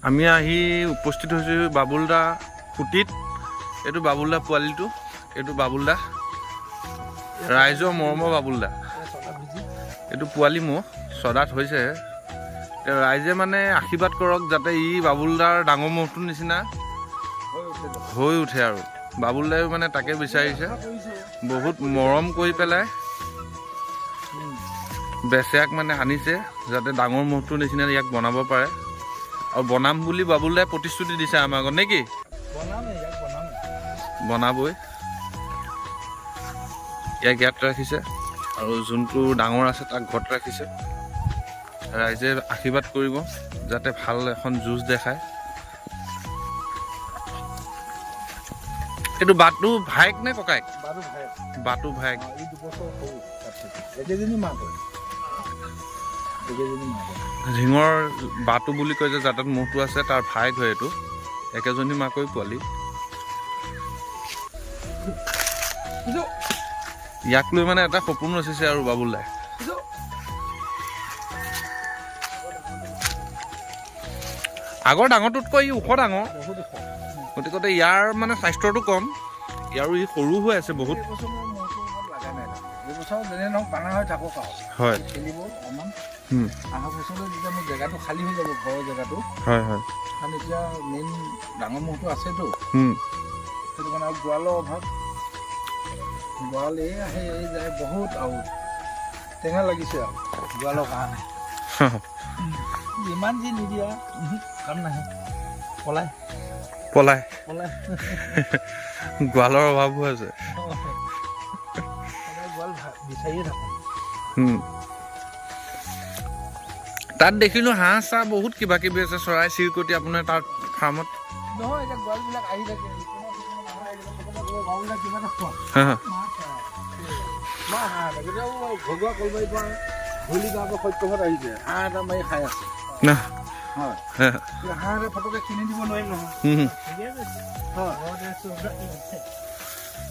আমি আহি উপস্থিত হৈছোঁ বাবুলদা খুঁটিত। এইটো বাবুলদা পোৱালিটো, এইটো বাবুলদা ৰাইজৰ মৰমৰ বাবুলদা। এইটো পোৱালি মোৰ ছদাত হৈছে। ৰাইজে মানে আশীৰ্বাদ কৰক যাতে ই বাবুলদাৰ ডাঙৰ মহটোৰ নিচিনা হৈ উঠে আৰু বাবুলদায়ো মানে তাকে বিচাৰিছে। বহুত মৰম কৰি পেলাই বেচেৰাক মানে আনিছে যাতে ডাঙৰ মহটোৰ নিচিনা ইয়াক বনাব পাৰে, আৰু বনাম বুলি বাবুলদাই প্ৰতিশ্ৰুতি দিছে আমাৰ আগত নেকি? বনাবই। ইয়াক ইয়াত ৰাখিছে আৰু যোনটো ডাঙৰ আছে তাক ঘৰত ৰাখিছে। ৰাইজে আশীৰ্বাদ কৰিব যাতে ভাল এখন যুঁজ দেখায়। এইটো বাটু ভায়েক নে ককায়েক? বাটু ভায়েক। ঝিঙৰ বাটু বুলি কয় যে যাতাত মহটো আছে তাৰ ভায়েক হয় এইটো। একেজনী মাকৈ পোৱালি। ইয়াক লৈ মানে এটা সপোন ৰচিছে আৰু বাবুলদাই। আগৰ ডাঙৰটোতকৈ ই ওখ ডাঙৰ, গতিকে ইয়াৰ মানে স্বাস্থ্যটো কম, ইয়াৰো ই সৰু হৈ আছে বহুত। হয় জেগাটো খালী হৈ যাব, ঘৰৰ জেগাটো। হয় হয়। কাৰণ এতিয়া মেইন ডাঙৰ মহটো আছেতো, সেইটো কাৰণে আৰু গঁৰালৰ অভাৱ। গঁৰাল এই আহে এই যায় বহুত, আৰু টেঙা লাগিছে আৰু গঁৰালৰ কাৰণে। যিমান যি নিদিয়া কাম নাহে, পলাই পলাই পলাই গঁৰালৰ অভাৱো আছে। গঁৰাল বিচাৰিয়ে থাকোঁ। তাত দেখিলো হাঁহ চাহ বহুত কিবা কিবি আছে, চৰাই চিৰিকটি আপোনাৰ তাত ফাৰ্মত। নহয় এতিয়া গঁৰালবিলাক আহি থাকে, কিবা এটা খোৱা ঘৰুৱা কলবাৰীৰ পৰা ধূলি গাঁৱৰ পৰা সত্যপথ আহিছে, হাঁহ এটা মাৰি খাই আছে। হয়, হাঁহ এটা ফটকে কিনি দিব নোৱাৰিম নহয়।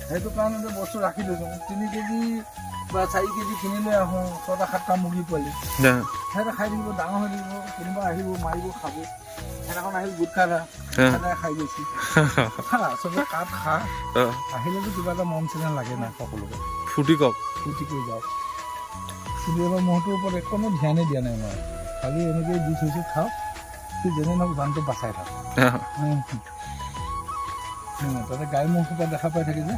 সেইটো কাৰণে বস্তু ৰাখি লৈছোঁ। 3 কেজি বা 4 কেজি কিনি লৈ আহোঁ, 6টা-7টা মুৰ্গী পোৱালি। সিহঁতে খাই থাকিব, ডাঙৰ হৈ থাকিব, কোনোবা আহিব মাৰিব খাব। সেইদিনাখন আহিল গোট খাই খাই গৈছে। আচলতে কাঠ খা আহিলেতো কিবা এটা মন চেনা লাগে না সকলোকে। ফুটি কওক, ফুটি কৰি যাওক। কিন্তু এবাৰ মহটোৰ ওপৰত একো ধ্যানেই দিয়া নাই মই। খালি এনেকৈ দি থৈছোঁ, খাওক, সি যেনে নহওক জানটো বাচাই থাকক। তাতে গাই মহসোপা দেখা পাই থাকে যে।